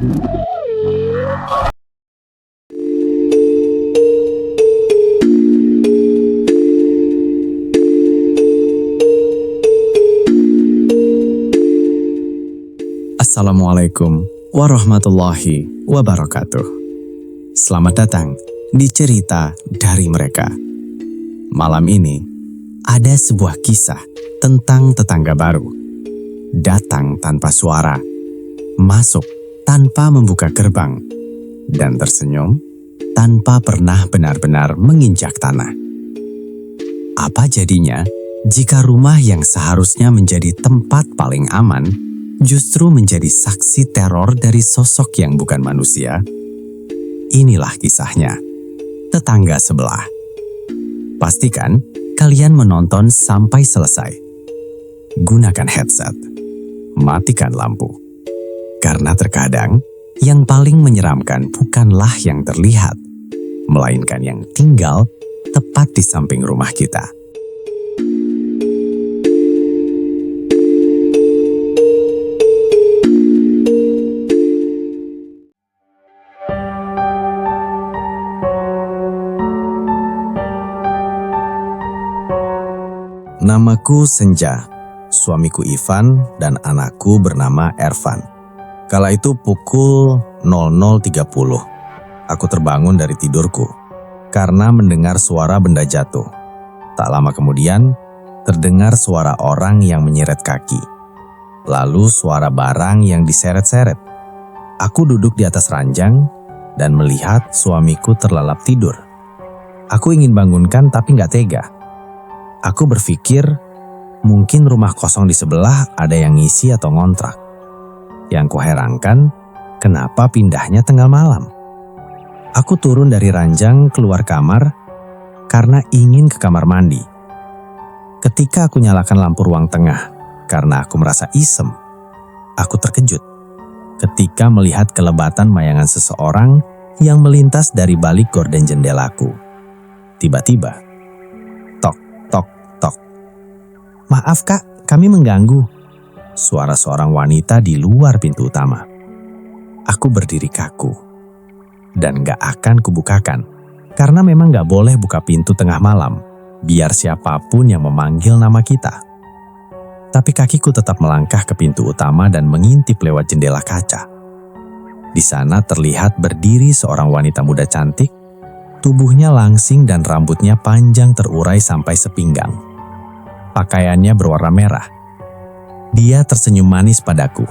Assalamualaikum warahmatullahi wabarakatuh. Selamat datang di cerita dari mereka. Malam ini ada sebuah kisah tentang tetangga baru. Datang tanpa suara, masuk tanpa membuka gerbang, dan tersenyum tanpa pernah benar-benar menginjak tanah. Apa jadinya jika rumah yang seharusnya menjadi tempat paling aman justru menjadi saksi teror dari sosok yang bukan manusia? Inilah kisahnya, tetangga sebelah. Pastikan kalian menonton sampai selesai. Gunakan headset, matikan lampu. Karena terkadang yang paling menyeramkan bukanlah yang terlihat, melainkan yang tinggal tepat di samping rumah kita. Namaku Senja, suamiku Ivan, dan anakku bernama Ervan. Kala itu pukul 00.30. Aku terbangun dari tidurku karena mendengar suara benda jatuh. Tak lama kemudian, terdengar suara orang yang menyeret kaki. Lalu suara barang yang diseret-seret. Aku duduk di atas ranjang dan melihat suamiku terlelap tidur. Aku ingin bangunkan tapi gak tega. Aku berpikir mungkin rumah kosong di sebelah ada yang ngisi atau ngontrak. Yang kuherankan, kenapa pindahnya tengah malam? Aku turun dari ranjang keluar kamar karena ingin ke kamar mandi. Ketika aku nyalakan lampu ruang tengah karena aku merasa isem, aku terkejut ketika melihat kelebatan bayangan seseorang yang melintas dari balik gorden jendelaku. Tiba-tiba, "Maaf kak, kami mengganggu." Suara seorang wanita di luar pintu utama. Aku berdiri kaku dan gak akan kubukakan karena memang gak boleh buka pintu tengah malam biar siapapun yang memanggil nama kita. Tapi kakiku tetap melangkah ke pintu utama dan mengintip lewat jendela kaca. Di sana terlihat berdiri seorang wanita muda cantik, tubuhnya langsing dan rambutnya panjang terurai sampai sepinggang. Pakaiannya berwarna merah. Dia tersenyum manis padaku.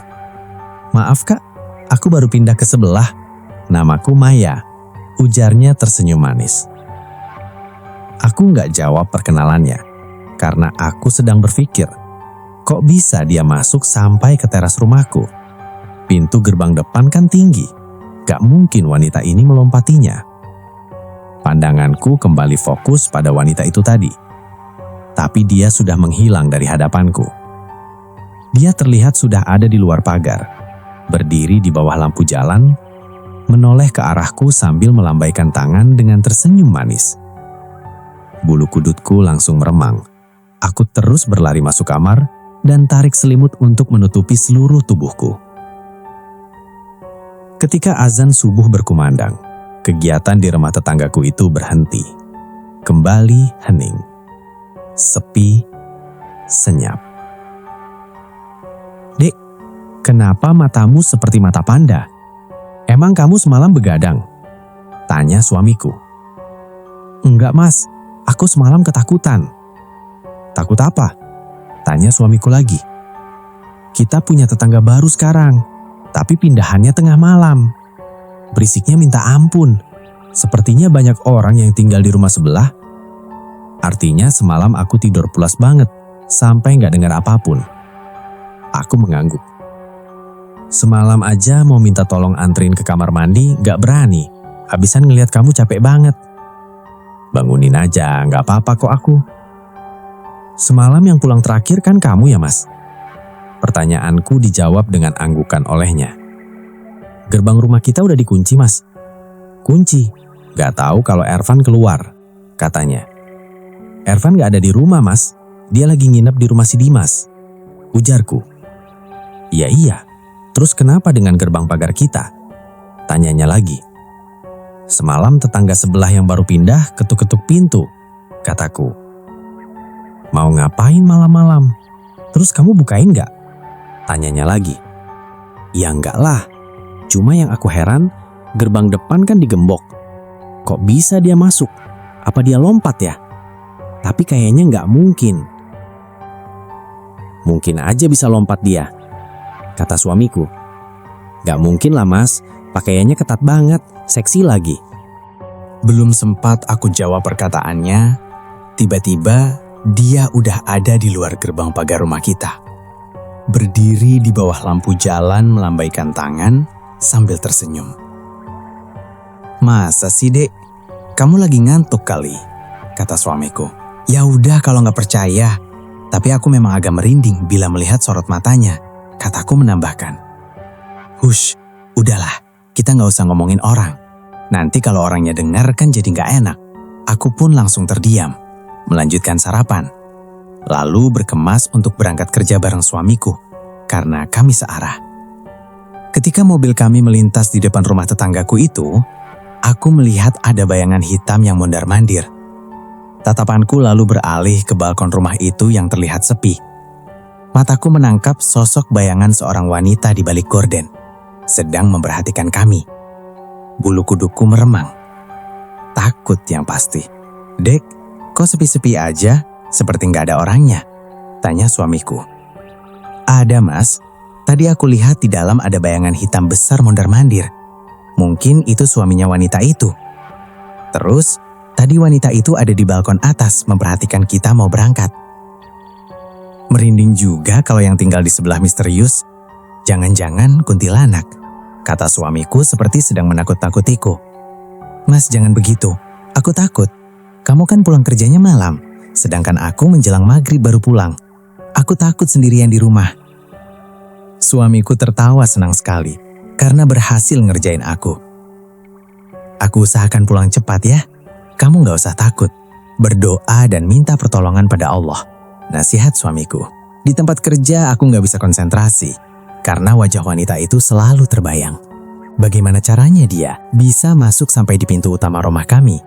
"Maaf kak, aku baru pindah ke sebelah. Namaku Maya," ujarnya tersenyum manis. Aku gak jawab perkenalannya, karena aku sedang berpikir, kok bisa dia masuk sampai ke teras rumahku? Pintu gerbang depan kan tinggi, gak mungkin wanita ini melompatinya. Pandanganku kembali fokus pada wanita itu tadi. Tapi dia sudah menghilang dari hadapanku. Dia terlihat sudah ada di luar pagar, berdiri di bawah lampu jalan, menoleh ke arahku sambil melambaikan tangan dengan tersenyum manis. Bulu kudutku langsung meremang. Aku terus berlari masuk kamar dan tarik selimut untuk menutupi seluruh tubuhku. Ketika azan subuh berkumandang, kegiatan di rumah tetanggaku itu berhenti. Kembali hening. Sepi, senyap. "Dek, kenapa matamu seperti mata panda? Emang kamu semalam begadang?" tanya suamiku. "Enggak mas, aku semalam ketakutan." "Takut apa?" tanya suamiku lagi. "Kita punya tetangga baru sekarang, tapi pindahannya tengah malam. Berisiknya minta ampun. Sepertinya banyak orang yang tinggal di rumah sebelah. Artinya semalam aku tidur pulas banget, sampai gak dengar apapun." Aku mengangguk. "Semalam aja mau minta tolong anterin ke kamar mandi, gak berani. Habisan ngeliat kamu capek banget." "Bangunin aja, gak apa-apa kok aku." "Semalam yang pulang terakhir kan kamu ya mas?" Pertanyaanku dijawab dengan anggukan olehnya. "Gerbang rumah kita udah dikunci mas." "Kunci? Gak tahu kalau Ervan keluar," katanya. "Ervan gak ada di rumah mas, dia lagi nginep di rumah si Dimas," ujarku. Iya, terus kenapa dengan gerbang pagar kita? Tanyanya lagi. Semalam tetangga sebelah yang baru pindah ketuk-ketuk pintu, kataku. Mau ngapain malam-malam? Terus kamu bukain gak? Tanyanya lagi. Ya enggak lah, cuma yang aku heran, gerbang depan kan digembok. Kok bisa dia masuk? Apa dia lompat ya? Tapi kayaknya nggak mungkin. Mungkin aja bisa lompat dia, kata suamiku. Nggak mungkin lah mas, pakaiannya ketat banget, seksi lagi. Belum sempat aku jawab perkataannya, tiba-tiba dia udah ada di luar gerbang pagar rumah kita. Berdiri di bawah lampu jalan melambaikan tangan sambil tersenyum. Masa sih dek, kamu lagi ngantuk kali, kata suamiku. Ya udah kalau nggak percaya, tapi aku memang agak merinding bila melihat sorot matanya, kataku menambahkan. Hush, udahlah, kita nggak usah ngomongin orang. Nanti kalau orangnya dengar kan jadi nggak enak. Aku pun langsung terdiam, melanjutkan sarapan. Lalu berkemas untuk berangkat kerja bareng suamiku, karena kami searah. Ketika mobil kami melintas di depan rumah tetanggaku itu, aku melihat ada bayangan hitam yang mondar-mandir. Tatapanku lalu beralih ke balkon rumah itu yang terlihat sepi. Mataku menangkap sosok bayangan seorang wanita di balik gorden, sedang memperhatikan kami. Bulu kuduku meremang. Takut yang pasti. Dek, kok sepi-sepi aja, seperti nggak ada orangnya? Tanya suamiku. Ada mas, tadi aku lihat di dalam ada bayangan hitam besar mondar-mandir. Mungkin itu suaminya wanita itu. Terus, tadi wanita itu ada di balkon atas memperhatikan kita mau berangkat. Merinding juga kalau yang tinggal di sebelah misterius. Jangan-jangan kuntilanak, kata suamiku seperti sedang menakut-nakutiku. Mas jangan begitu, aku takut. Kamu kan pulang kerjanya malam, sedangkan aku menjelang maghrib baru pulang. Aku takut sendirian di rumah. Suamiku tertawa senang sekali karena berhasil ngerjain aku. Aku usahakan pulang cepat ya. Kamu gak usah takut. Berdoa dan minta pertolongan pada Allah. Nasihat suamiku. Di tempat kerja aku gak bisa konsentrasi karena wajah wanita itu selalu terbayang. Bagaimana caranya dia bisa masuk sampai di pintu utama rumah kami?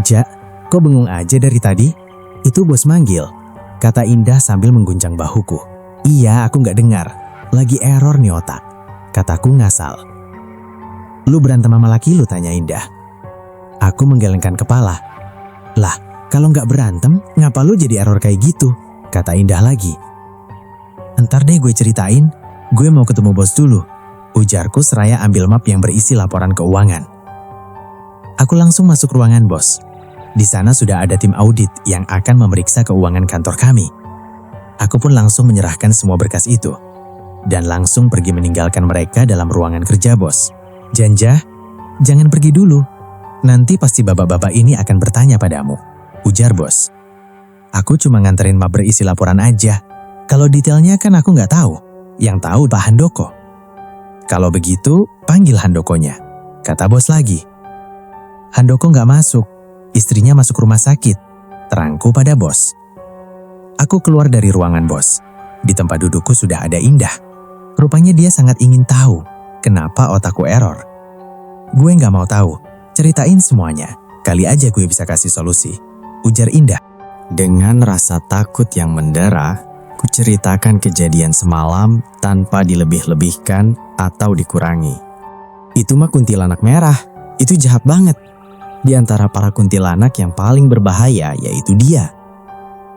Ja, kok bengong aja dari tadi? Itu bos manggil, kata Indah sambil mengguncang bahuku. Iya, aku gak dengar. Lagi error nih otak, kataku ngasal. Lu berantem sama laki lu, tanya Indah. Aku menggelengkan kepala. Lah, kalau gak berantem, ngapa lu jadi error kayak gitu? Kata Indah lagi. Entar deh gue ceritain, gue mau ketemu bos dulu, ujarku seraya ambil map yang berisi laporan keuangan. Aku langsung masuk ruangan bos. Di sana sudah ada tim audit yang akan memeriksa keuangan kantor kami. Aku pun langsung menyerahkan semua berkas itu dan langsung pergi meninggalkan mereka dalam ruangan kerja bos. Janja, jangan pergi dulu. Nanti pasti bapak-bapak ini akan bertanya padamu, ujar bos. Aku cuma nganterin map berisi laporan aja. Kalau detailnya kan aku nggak tahu. Yang tahu Pak Handoko. Kalau begitu, panggil Handokonya, kata bos lagi. Handoko nggak masuk. Istrinya masuk rumah sakit, terangku pada bos. Aku keluar dari ruangan bos. Di tempat dudukku sudah ada Indah. Rupanya dia sangat ingin tahu kenapa otakku error. Gue nggak mau tahu, ceritain semuanya. Kali aja gue bisa kasih solusi, ujar Indah. Dengan rasa takut yang mendera, ku ceritakan kejadian semalam tanpa dilebih-lebihkan atau dikurangi. Itu mah kuntilanak merah, itu jahat banget. Di antara para kuntilanak yang paling berbahaya yaitu dia.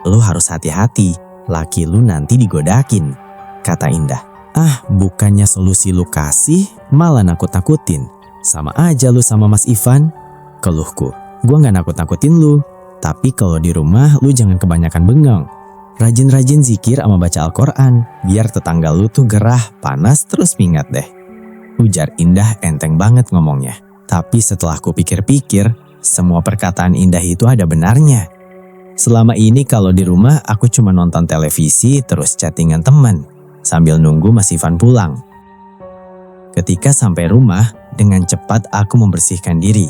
Lu harus hati-hati, laki lu nanti digodakin, kata Indah. Ah, bukannya solusi lu kasih, malah nakut-nakutin. Sama aja lu sama Mas Ivan, keluhku. Gua gak nakut-nakutin lu, tapi kalau di rumah lu jangan kebanyakan bengong. Rajin-rajin zikir sama baca Al-Quran, biar tetangga lu tuh gerah, panas, terus mingat deh. Ujar Indah enteng banget ngomongnya. Tapi setelah ku pikir-pikir, semua perkataan Indah itu ada benarnya. Selama ini kalau di rumah aku cuma nonton televisi terus chattingan teman sambil nunggu Mas Ivan pulang. Ketika sampai rumah, dengan cepat aku membersihkan diri.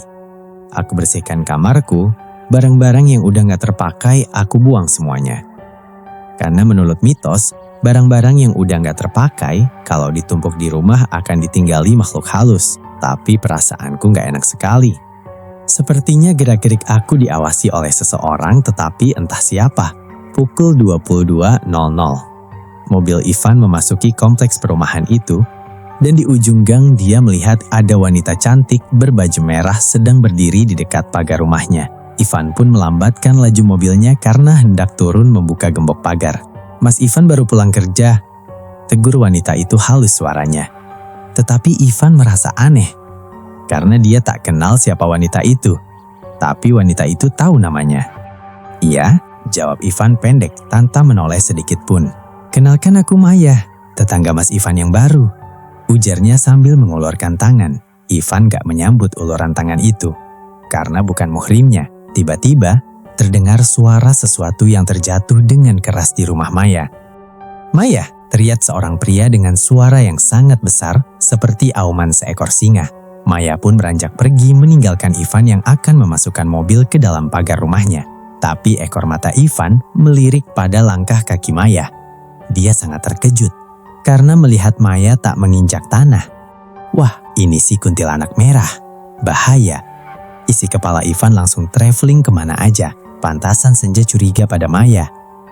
Aku bersihkan kamarku, barang-barang yang udah gak terpakai aku buang semuanya. Karena menurut mitos, barang-barang yang udah gak terpakai kalau ditumpuk di rumah akan ditinggali makhluk halus. Tapi perasaanku gak enak sekali. Sepertinya gerak-gerik aku diawasi oleh seseorang, tetapi entah siapa. Pukul 22.00. Mobil Ivan memasuki kompleks perumahan itu, dan di ujung gang dia melihat ada wanita cantik berbaju merah sedang berdiri di dekat pagar rumahnya. Ivan pun melambatkan laju mobilnya karena hendak turun membuka gembok pagar. "Mas Ivan baru pulang kerja," tegur wanita itu halus suaranya. Tetapi Ivan merasa aneh, karena dia tak kenal siapa wanita itu. Tapi wanita itu tahu namanya. "Iya," jawab Ivan pendek tanpa menoleh sedikit pun. "Kenalkan, aku Maya, tetangga Mas Ivan yang baru," ujarnya sambil mengulurkan tangan. Ivan gak menyambut uluran tangan itu, karena bukan muhrimnya. Tiba-tiba, terdengar suara sesuatu yang terjatuh dengan keras di rumah Maya. "Maya!" teriak seorang pria dengan suara yang sangat besar seperti auman seekor singa. Maya pun beranjak pergi meninggalkan Ivan yang akan memasukkan mobil ke dalam pagar rumahnya. Tapi ekor mata Ivan melirik pada langkah kaki Maya. Dia sangat terkejut karena melihat Maya tak menginjak tanah. "Wah, ini si kuntilanak merah. Bahaya." Isi kepala Ivan langsung traveling kemana aja. Pantasan Senja curiga pada Maya.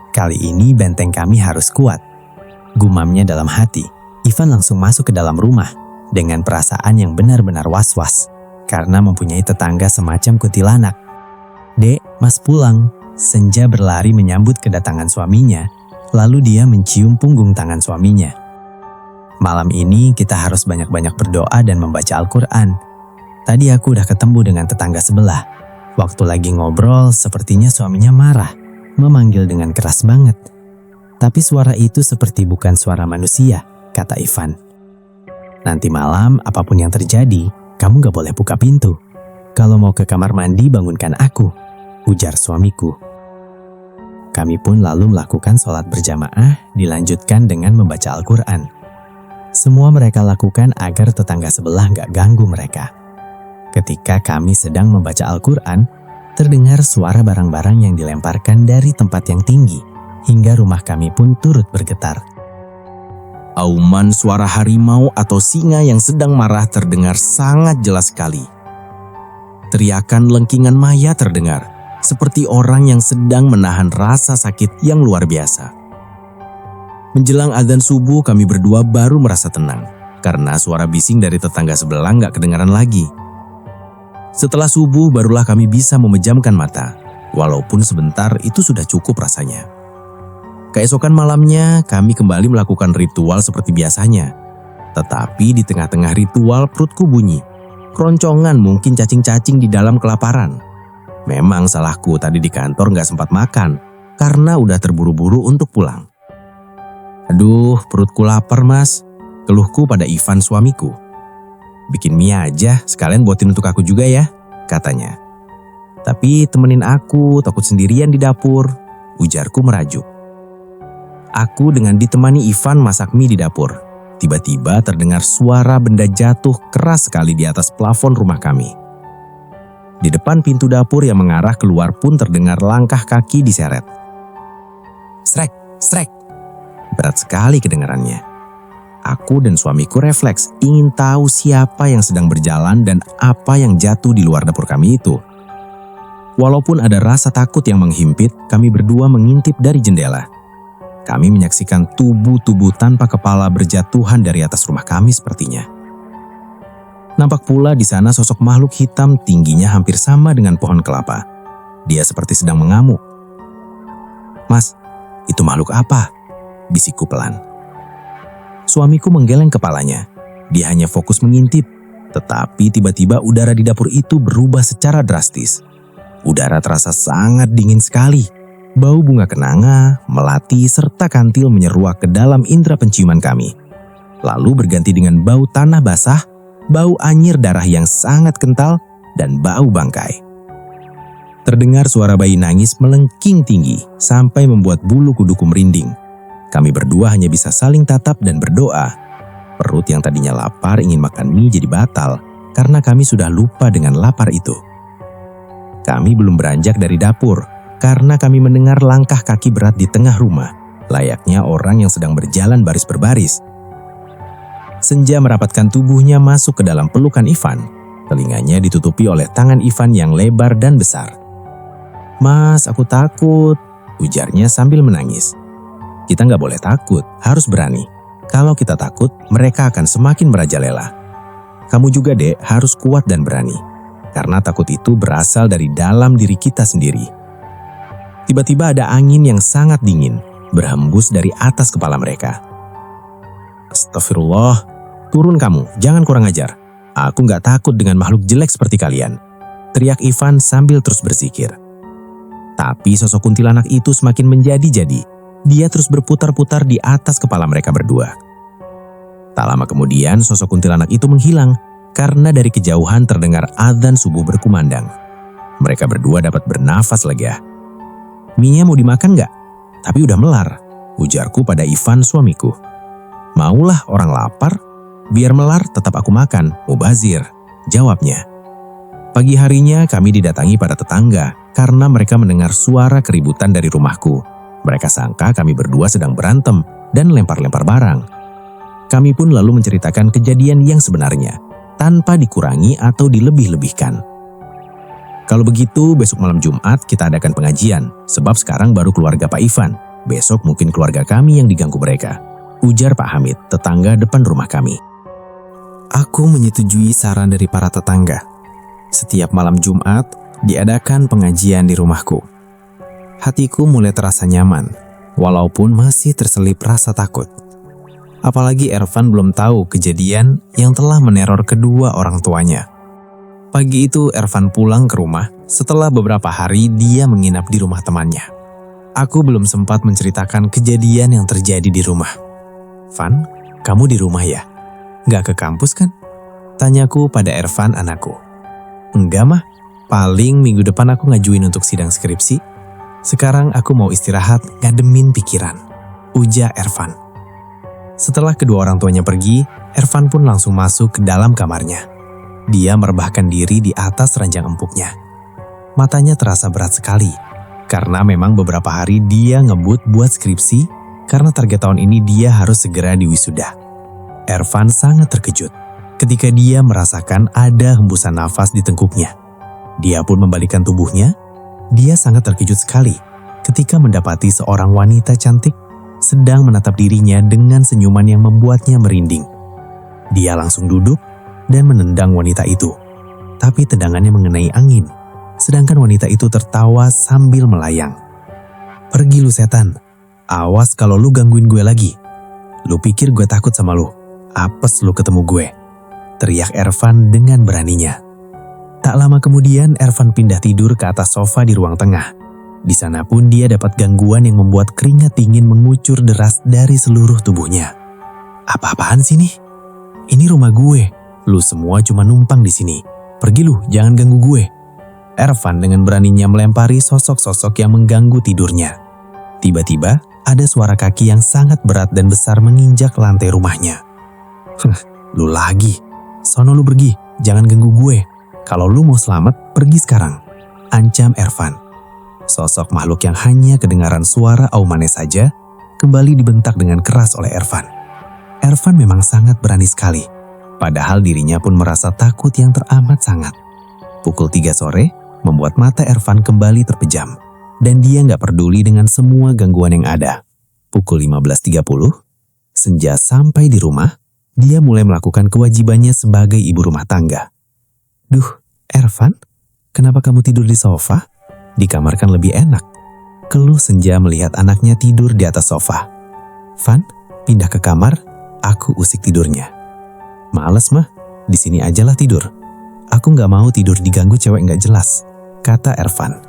"Kali ini benteng kami harus kuat," gumamnya dalam hati. Ivan langsung masuk ke dalam rumah dengan perasaan yang benar-benar was-was karena mempunyai tetangga semacam kuntilanak. "Dek, Mas pulang." Senja berlari menyambut kedatangan suaminya, lalu dia mencium punggung tangan suaminya. "Malam ini kita harus banyak-banyak berdoa dan membaca Al-Quran. Tadi aku udah ketemu dengan tetangga sebelah. Waktu lagi ngobrol, sepertinya suaminya marah, memanggil dengan keras banget. Tapi suara itu seperti bukan suara manusia," kata Ivan. "Nanti malam, apapun yang terjadi, kamu gak boleh buka pintu. Kalau mau ke kamar mandi, bangunkan aku," ujar suamiku. Kami pun lalu melakukan sholat berjamaah, dilanjutkan dengan membaca Al-Quran. Semua mereka lakukan agar tetangga sebelah gak ganggu mereka. Ketika kami sedang membaca Al-Quran, terdengar suara barang-barang yang dilemparkan dari tempat yang tinggi, hingga rumah kami pun turut bergetar. Auman suara harimau atau singa yang sedang marah terdengar sangat jelas sekali. Teriakan lengkingan Maya terdengar, seperti orang yang sedang menahan rasa sakit yang luar biasa. Menjelang adzan subuh, kami berdua baru merasa tenang, karena suara bising dari tetangga sebelah gak kedengaran lagi. Setelah subuh, barulah kami bisa memejamkan mata, walaupun sebentar itu sudah cukup rasanya. Keesokan malamnya, kami kembali melakukan ritual seperti biasanya. Tetapi di tengah-tengah ritual perutku bunyi. Keroncongan, mungkin cacing-cacing di dalam kelaparan. Memang salahku tadi di kantor gak sempat makan, karena udah terburu-buru untuk pulang. "Aduh, perutku lapar, Mas," keluhku pada Ivan suamiku. "Bikin mie aja, sekalian buatin untuk aku juga ya," katanya. "Tapi temenin aku, takut sendirian di dapur," ujarku merajuk. Aku dengan ditemani Ivan masak mie di dapur. Tiba-tiba terdengar suara benda jatuh keras sekali di atas plafon rumah kami. Di depan pintu dapur yang mengarah keluar pun terdengar langkah kaki diseret. Srek, srek. Berat sekali kedengarannya. Aku dan suamiku refleks ingin tahu siapa yang sedang berjalan dan apa yang jatuh di luar dapur kami itu. Walaupun ada rasa takut yang menghimpit, kami berdua mengintip dari jendela. Kami menyaksikan tubuh-tubuh tanpa kepala berjatuhan dari atas rumah kami sepertinya. Nampak pula di sana sosok makhluk hitam tingginya hampir sama dengan pohon kelapa. Dia seperti sedang mengamuk. "Mas, itu makhluk apa?" bisikku pelan. Suamiku menggeleng kepalanya. Dia hanya fokus mengintip. Tetapi tiba-tiba udara di dapur itu berubah secara drastis. Udara terasa sangat dingin sekali. Bau bunga kenanga, melati, serta kantil menyeruak ke dalam indera penciuman kami. Lalu berganti dengan bau tanah basah, bau anyir darah yang sangat kental, dan bau bangkai. Terdengar suara bayi nangis melengking tinggi sampai membuat bulu kuduku merinding. Kami berdua hanya bisa saling tatap dan berdoa. Perut yang tadinya lapar ingin makan mie jadi batal karena kami sudah lupa dengan lapar itu. Kami belum beranjak dari dapur karena kami mendengar langkah kaki berat di tengah rumah, layaknya orang yang sedang berjalan baris berbaris. Senja merapatkan tubuhnya masuk ke dalam pelukan Ivan. Telinganya ditutupi oleh tangan Ivan yang lebar dan besar. "Mas, aku takut," ujarnya sambil menangis. "Kita nggak boleh takut, harus berani. Kalau kita takut, mereka akan semakin merajalela. Kamu juga, Dek, harus kuat dan berani. Karena takut itu berasal dari dalam diri kita sendiri." Tiba-tiba ada angin yang sangat dingin berhembus dari atas kepala mereka. "Astagfirullah, turun kamu, jangan kurang ajar. Aku nggak takut dengan makhluk jelek seperti kalian," teriak Ivan sambil terus berzikir. Tapi sosok kuntilanak itu semakin menjadi-jadi. Dia terus berputar-putar di atas kepala mereka berdua. Tak lama kemudian sosok kuntilanak itu menghilang karena dari kejauhan terdengar adzan subuh berkumandang. Mereka berdua dapat bernafas lega. "Mie mau dimakan nggak? Tapi udah melar," ujarku pada Ivan suamiku. "Maulah orang lapar, biar melar tetap aku makan, mubazir," jawabnya. Pagi harinya kami didatangi para tetangga karena mereka mendengar suara keributan dari rumahku. Mereka sangka kami berdua sedang berantem dan lempar-lempar barang. Kami pun lalu menceritakan kejadian yang sebenarnya, tanpa dikurangi atau dilebih-lebihkan. "Kalau begitu besok malam Jumat kita adakan pengajian, sebab sekarang baru keluarga Pak Ivan. Besok mungkin keluarga kami yang diganggu mereka," ujar Pak Hamid, tetangga depan rumah kami. Aku menyetujui saran dari para tetangga. Setiap malam Jumat diadakan pengajian di rumahku. Hatiku mulai terasa nyaman, walaupun masih terselip rasa takut. Apalagi Ervan belum tahu kejadian yang telah meneror kedua orang tuanya. Pagi itu Ervan pulang ke rumah setelah beberapa hari dia menginap di rumah temannya. Aku belum sempat menceritakan kejadian yang terjadi di rumah. "Van, kamu di rumah ya? Gak ke kampus kan?" tanyaku pada Ervan anakku. "Enggak mah, paling minggu depan aku ngajuin untuk sidang skripsi. Sekarang aku mau istirahat ngademin pikiran," ujar Ervan. Setelah kedua orang tuanya pergi, Ervan pun langsung masuk ke dalam kamarnya. Dia merebahkan diri di atas ranjang empuknya. Matanya terasa berat sekali, karena memang beberapa hari dia ngebut buat skripsi, karena target tahun ini dia harus segera diwisuda. Ervan sangat terkejut ketika dia merasakan ada hembusan nafas di tengkuknya. Dia pun membalikkan tubuhnya. Dia sangat terkejut sekali ketika mendapati seorang wanita cantik sedang menatap dirinya dengan senyuman yang membuatnya merinding. Dia langsung duduk dan menendang wanita itu. Tapi tendangannya mengenai angin, sedangkan wanita itu tertawa sambil melayang. "Pergi lu setan, awas kalau lu gangguin gue lagi. Lu pikir gue takut sama lu? Apes lu ketemu gue," teriak Ervan dengan beraninya. Tak lama kemudian Ervan pindah tidur ke atas sofa di ruang tengah. Di sana pun dia dapat gangguan yang membuat keringat dingin mengucur deras dari seluruh tubuhnya. "Apa-apaan sih nih? Ini rumah gue. Lu semua cuma numpang di sini. Pergi lu, jangan ganggu gue." Ervan dengan beraninya melempari sosok-sosok yang mengganggu tidurnya. Tiba-tiba ada suara kaki yang sangat berat dan besar menginjak lantai rumahnya. "Lu lagi. Sono lu pergi, jangan ganggu gue. Kalau lu mau selamat, pergi sekarang," ancam Ervan. Sosok makhluk yang hanya kedengaran suara aumannya saja kembali dibentak dengan keras oleh Ervan. Ervan memang sangat berani sekali, padahal dirinya pun merasa takut yang teramat sangat. Pukul 3 sore membuat mata Ervan kembali terpejam, dan dia nggak peduli dengan semua gangguan yang ada. Pukul 15.30, Senja sampai di rumah, dia mulai melakukan kewajibannya sebagai ibu rumah tangga. "Duh, Ervan, kenapa kamu tidur di sofa? Di kamar kan lebih enak," keluh Senja melihat anaknya tidur di atas sofa. "Van, pindah ke kamar, aku usik tidurnya." "Males mah, di sini ajalah tidur. Aku nggak mau tidur diganggu cewek nggak jelas," kata Ervan.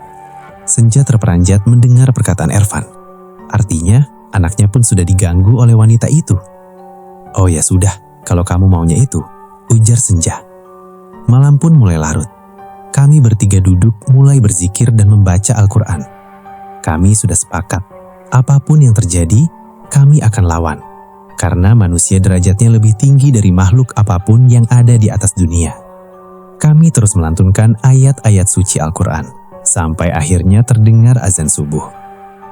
Senja terperanjat mendengar perkataan Ervan. Artinya, anaknya pun sudah diganggu oleh wanita itu. "Oh ya sudah, kalau kamu maunya itu," ujar Senja. Malam pun mulai larut. Kami bertiga duduk mulai berzikir dan membaca Al-Quran. Kami sudah sepakat, apapun yang terjadi, kami akan lawan. Karena manusia derajatnya lebih tinggi dari makhluk apapun yang ada di atas dunia. Kami terus melantunkan ayat-ayat suci Al-Quran, sampai akhirnya terdengar azan subuh.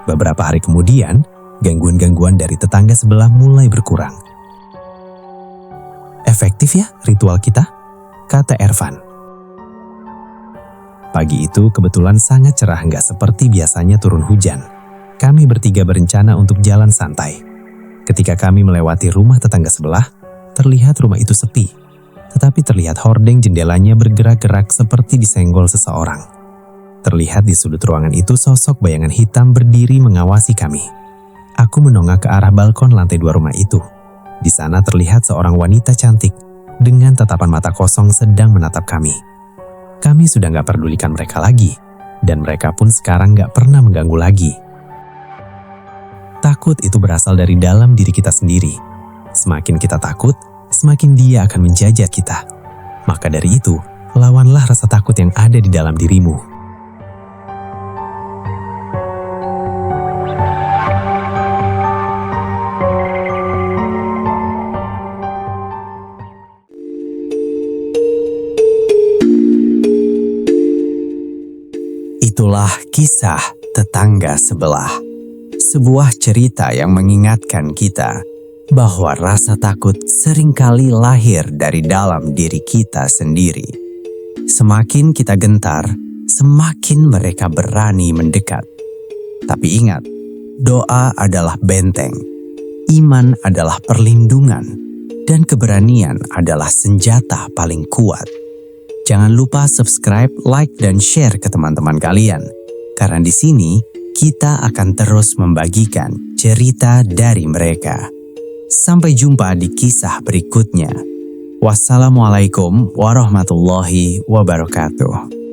Beberapa hari kemudian, gangguan-gangguan dari tetangga sebelah mulai berkurang. Efektif ya ritual kita, kata Ervan. Pagi itu kebetulan sangat cerah, nggak seperti biasanya turun hujan. Kami bertiga berencana untuk jalan santai. Ketika kami melewati rumah tetangga sebelah, terlihat rumah itu sepi. Tetapi terlihat hordeng jendelanya bergerak-gerak seperti disenggol seseorang. Terlihat di sudut ruangan itu sosok bayangan hitam berdiri mengawasi kami. Aku menongak ke arah balkon lantai 2 rumah itu. Di sana terlihat seorang wanita cantik dengan tatapan mata kosong sedang menatap kami. Kami sudah gak pedulikan mereka lagi, dan mereka pun sekarang gak pernah mengganggu lagi. Takut itu berasal dari dalam diri kita sendiri. Semakin kita takut, semakin dia akan menjajah kita. Maka dari itu, lawanlah rasa takut yang ada di dalam dirimu. Itulah kisah tetangga sebelah. Sebuah cerita yang mengingatkan kita bahwa rasa takut seringkali lahir dari dalam diri kita sendiri. Semakin kita gentar, semakin mereka berani mendekat. Tapi ingat, doa adalah benteng, iman adalah perlindungan, dan keberanian adalah senjata paling kuat. Jangan lupa subscribe, like, dan share ke teman-teman kalian. Karena di sini kita akan terus membagikan cerita dari mereka. Sampai jumpa di kisah berikutnya. Wassalamualaikum warahmatullahi wabarakatuh.